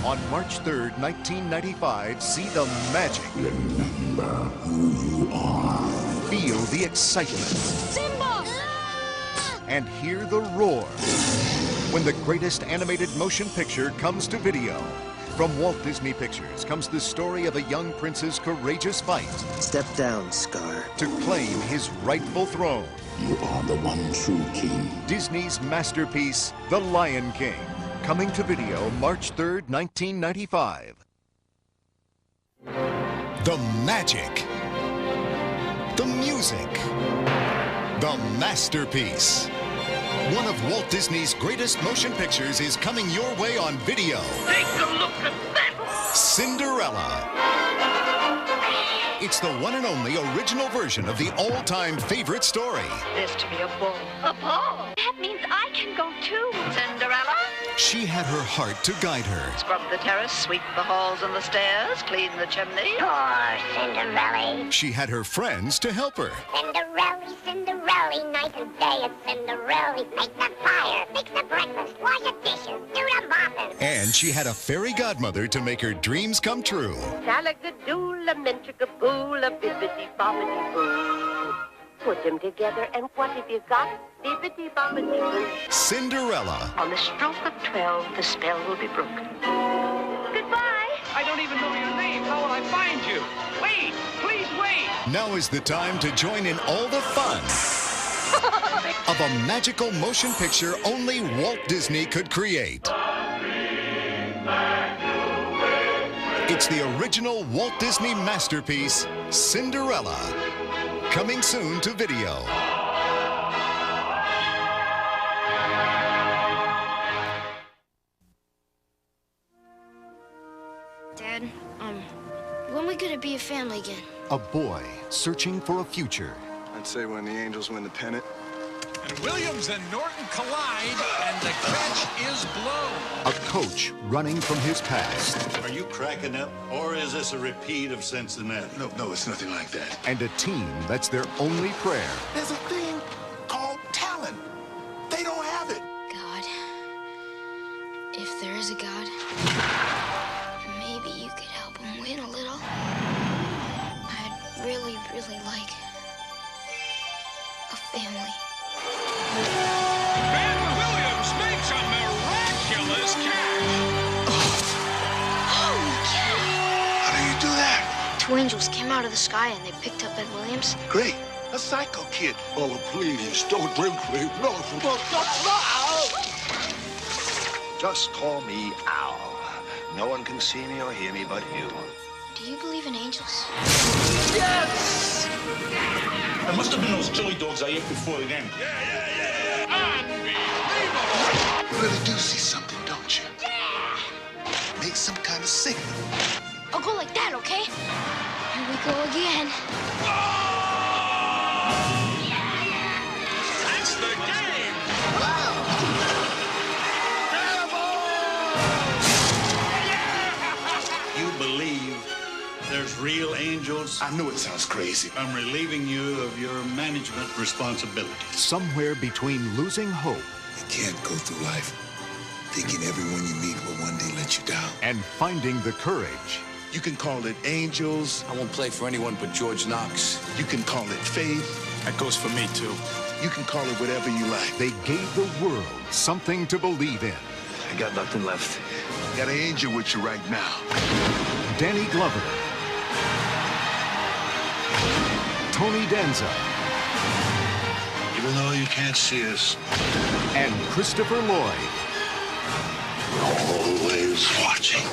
On March 3rd, 1995, see the magic. Remember who you are. Feel the excitement. Simba! And hear the roar. When the greatest animated motion picture comes to video. From Walt Disney Pictures comes the story of a young prince's courageous fight. Step down, Scar. To claim his rightful throne. You are the one true king. Disney's masterpiece, The Lion King. Coming to video March 3rd, 1995. The magic. The music. The masterpiece. One of Walt Disney's greatest motion pictures is coming your way on video. Take a look at that! Cinderella. It's the one and only original version of the all-time favorite story. This to be a ball. A ball? That means I can go too. Cinderella? She had her heart to guide her. Scrub the terrace, sweep the halls and the stairs, clean the chimney. Poor Cinderella. She had her friends to help her. Cinderella, Cinderella, night and day it's Cinderella. Make the fire, fix the breakfast, wash the dishes, do the mopping. And she had a fairy godmother to make her dreams come true. Salagadoola, mentricaboola, bibbidi-bobbidi-boo. Put them together, and what have you got? Bibbidi-bobbidi-boo. Cinderella. On the stroke of 12, the spell will be broken. Goodbye. I don't even know your name. How will I find you? Wait! Please wait! Now is the time to join in all the fun of a magical motion picture only Walt Disney could create. It's the original Walt Disney masterpiece, Cinderella. Coming soon to video. Dad, when are we gonna be a family again? A boy searching for a future. I'd say when the Angels win the pennant. And Williams and Norton collide, and the catch is blown. A coach running from his past. Are you cracking up, or is this a repeat of Cincinnati? No, it's nothing like that. And a team that's their only prayer. There's a thing called talent. They don't have it. God, if there is a God, maybe you could help him win a little. I'd really, really like a family. Ben Williams makes a miraculous catch. Holy cow! How do you do that? Two angels came out of the sky and they picked up Ben Williams. Great. A psycho kid. Oh, please, don't bring me. No. Just call me Al. No one can see me or hear me but you. Do you believe in angels? Yes! It must have been those chili dogs I ate before the game. Yeah. Unbelievable! You really do see something, don't you? Yeah! Make some kind of signal. I'll go like that, okay? Here we go again. That's the game! You believe there's real angels? I know it sounds crazy. I'm relieving you of your management responsibilities. Somewhere between losing hope You can't go through life thinking everyone you meet will one day let you down. and finding the courage. You can call it angels. I won't play for anyone but George Knox. You can call it faith. That goes for me, too. You can call it whatever you like. They gave the world something to believe in. I got nothing left. Got an angel with you right now. Danny Glover. Tony Danza. Even though you can't see us, And Christopher Lloyd. always watching.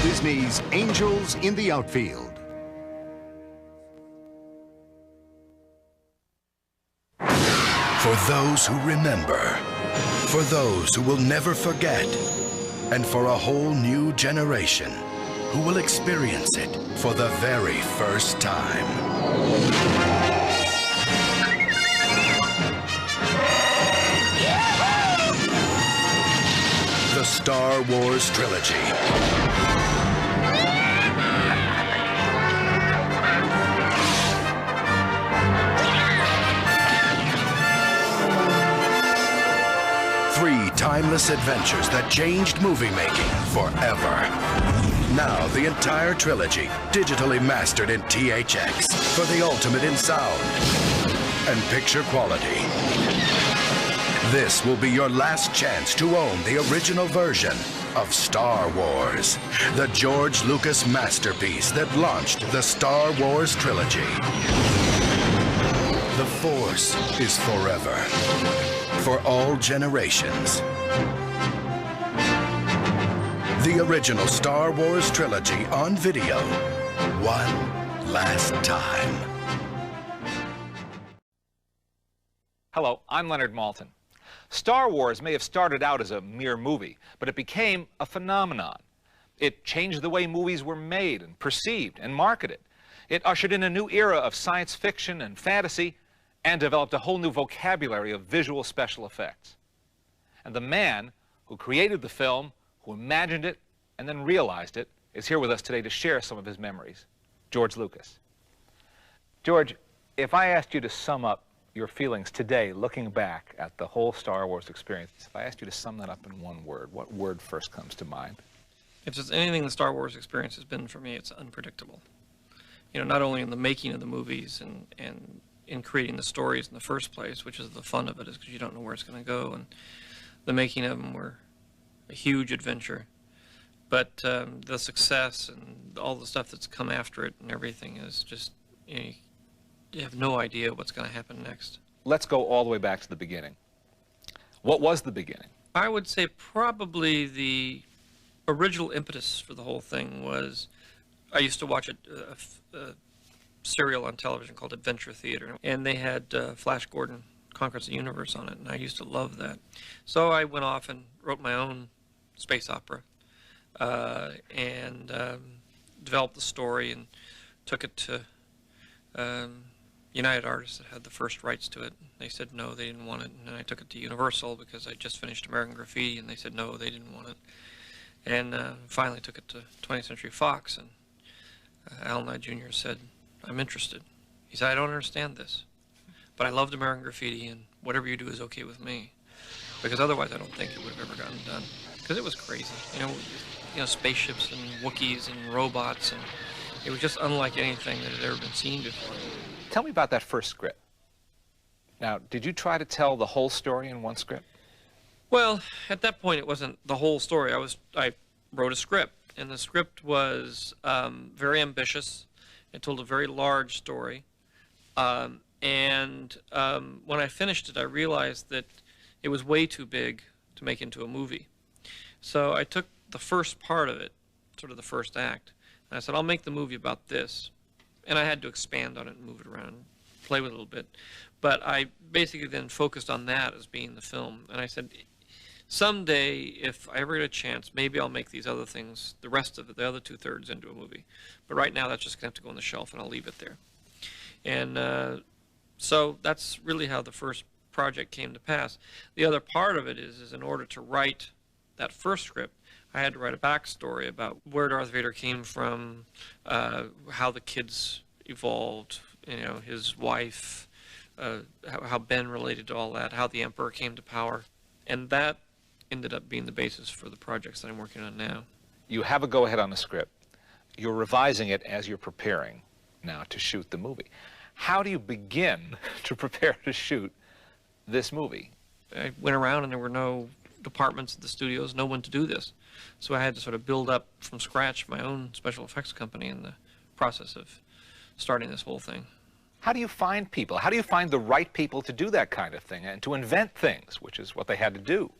Disney's Angels in the Outfield. For those who remember, for those who will never forget, and for a whole new generation who will experience it for the very first time. The Star Wars Trilogy. timeless adventures that changed movie making forever. Now the entire trilogy, digitally mastered in THX for the ultimate in sound and picture quality. This will be your last chance to own the original version of Star Wars, the George Lucas masterpiece that launched the Star Wars trilogy. The Force is forever, for all generations. The original Star Wars trilogy on video, one last time. Hello, I'm Leonard Maltin. Star Wars may have started out as a mere movie, but it became a phenomenon. It changed the way movies were made and perceived and marketed. It ushered in a new era of science fiction and fantasy and developed a whole new vocabulary of visual special effects. And the man who created the film, who imagined it and then realized it, is here with us today to share some of his memories. George Lucas. George, if I asked you to sum up your feelings today, looking back at the whole Star Wars experience, if I asked you to sum that up in one word, what word first comes to mind? If there's anything the Star Wars experience has been for me, it's unpredictable. You know, not only in the making of the movies and in creating the stories in the first place, which is the fun of it, is because you don't know where it's going to go, and the making of them were a huge adventure. But the success and all the stuff that's come after it and everything is just, you have no idea what's going to happen next. Let's go all the way back to the beginning. What was the beginning? I would say probably the original impetus for the whole thing was, I used to watch a serial on television called Adventure Theater, and they had Flash Gordon Conquers the Universe on it, and I used to love that. So I went off and wrote my own space opera and developed the story and took it to United Artists that had the first rights to it. They said no, they didn't want it, and then I took it to Universal because I just finished American Graffiti, and they said no, they didn't want it. And finally took it to 20th Century Fox, and Alan Knight Jr. said, I'm interested. He said, I don't understand this, but I loved American Graffiti, and whatever you do is okay with me, because otherwise I don't think it would have ever gotten done, because it was crazy. You know, spaceships and Wookiees and robots, and it was just unlike anything that had ever been seen before. Tell me about that first script. Now, did you try to tell the whole story in one script? Well, at that point, it wasn't the whole story. I wrote a script, and the script was very ambitious. It told a very large story. When I finished it, I realized that it was way too big to make into a movie. So I took the first part of it, sort of the first act, and I said, I'll make the movie about this. And I had to expand on it and move it around, play with it a little bit. But I basically then focused on that as being the film. And I said, someday, if I ever get a chance, maybe I'll make these other things, the rest of it, the other two-thirds, into a movie. But right now, that's just going to have to go on the shelf, and I'll leave it there. And so that's really how the first project came to pass. The other part of it is in order to write that first script, I had to write a backstory about where Darth Vader came from, how the kids evolved, his wife, how Ben related to all that, how the Emperor came to power. And that ended up being the basis for the projects that I'm working on now. You have a go-ahead on the script. You're revising it as you're preparing now to shoot the movie. How do you begin to prepare to shoot this movie? I went around and there were no departments at the studios, no one to do this. So I had to sort of build up from scratch my own special effects company in the process of starting this whole thing. How do you find people? How do you find the right people to do that kind of thing and to invent things, which is what they had to do?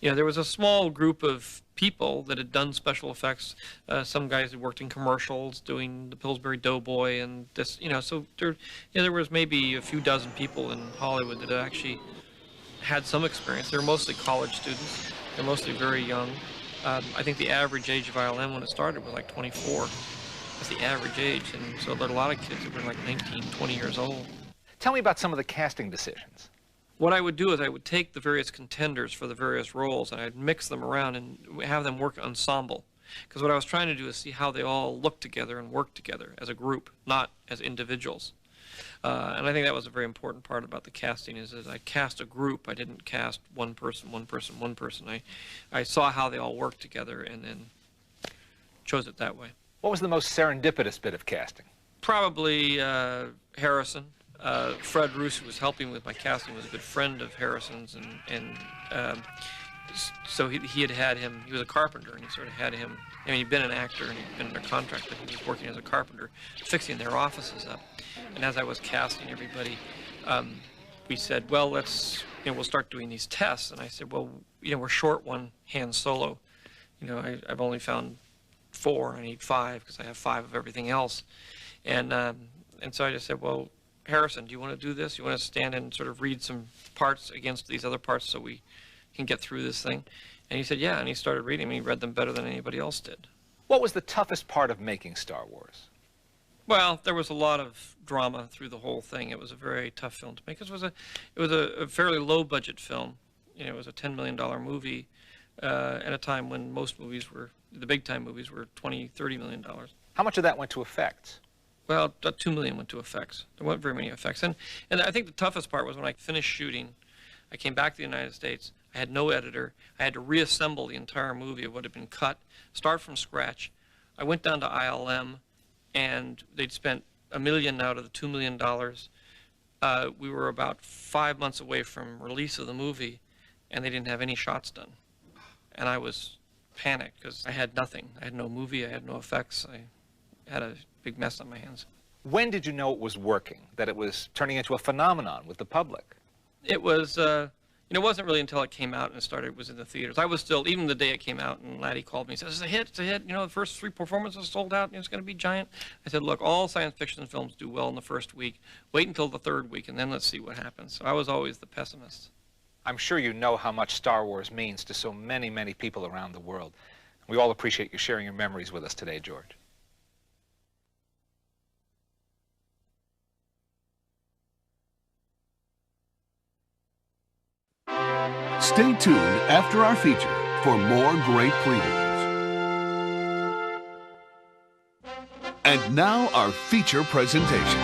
Yeah, there was a small group of people that had done special effects. Some guys who worked in commercials doing the Pillsbury Doughboy and this, so there was maybe a few dozen people in Hollywood that actually had some experience. They were mostly college students. They're mostly very young. I think the average age of ILM when it started was like 24. That's the average age, and so there are a lot of kids that were like 19, 20 years old. Tell me about some of the casting decisions. What I would do is I would take the various contenders for the various roles and I'd mix them around and have them work ensemble. Because what I was trying to do is see how they all look together and work together as a group, not as individuals. And I think that was a very important part about the casting, is that I cast a group. I didn't cast one person, one person, one person. I saw how they all worked together and then chose it that way. What was the most serendipitous bit of casting? Probably Harrison. Fred Roos, who was helping with my casting, was a good friend of Harrison's, so he had him. He was a carpenter, and he sort of had him. I mean, he'd been an actor and he'd been under contract, but he was working as a carpenter, fixing their offices up. And as I was casting everybody, we said, well, we'll start doing these tests. And I said, well, we're short one Han Solo. I've only found 4. I need 5 because I have 5 of everything else. And so I just said, well, Harrison, do you want to do this? You want to stand and sort of read some parts against these other parts so we can get through this thing? And he said, yeah, and he started reading them. He read them better than anybody else did. What was the toughest part of making Star Wars? Well, there was a lot of drama through the whole thing. It was a very tough film to make. It was a fairly low-budget film. It was a $10 million movie at a time when most movies were, the big-time movies were $20, $30 million. How much of that went to effects? Well, $2 million went to effects. There weren't very many effects. And I think the toughest part was when I finished shooting, I came back to the United States. I had no editor. I had to reassemble the entire movie of what had been cut, start from scratch. I went down to ILM, and they'd spent $1 million out of the $2 million. We were about 5 months away from release of the movie, and they didn't have any shots done. And I was panicked because I had nothing. I had no movie. I had no effects. I had a big mess on my hands. When did you know it was working, that it was turning into a phenomenon with the public? It was, it wasn't really until it came out and it was in the theaters. I was still, even the day it came out, and Laddie called me and said, it's a hit, it's a hit. The first 3 performances sold out, and it's going to be giant. I said, look, all science fiction films do well in the first week. Wait until the 3rd week, and then let's see what happens. So I was always the pessimist. I'm sure you know how much Star Wars means to so many, many people around the world. We all appreciate you sharing your memories with us today, George. Stay tuned after our feature for more great previews. And now our feature presentation.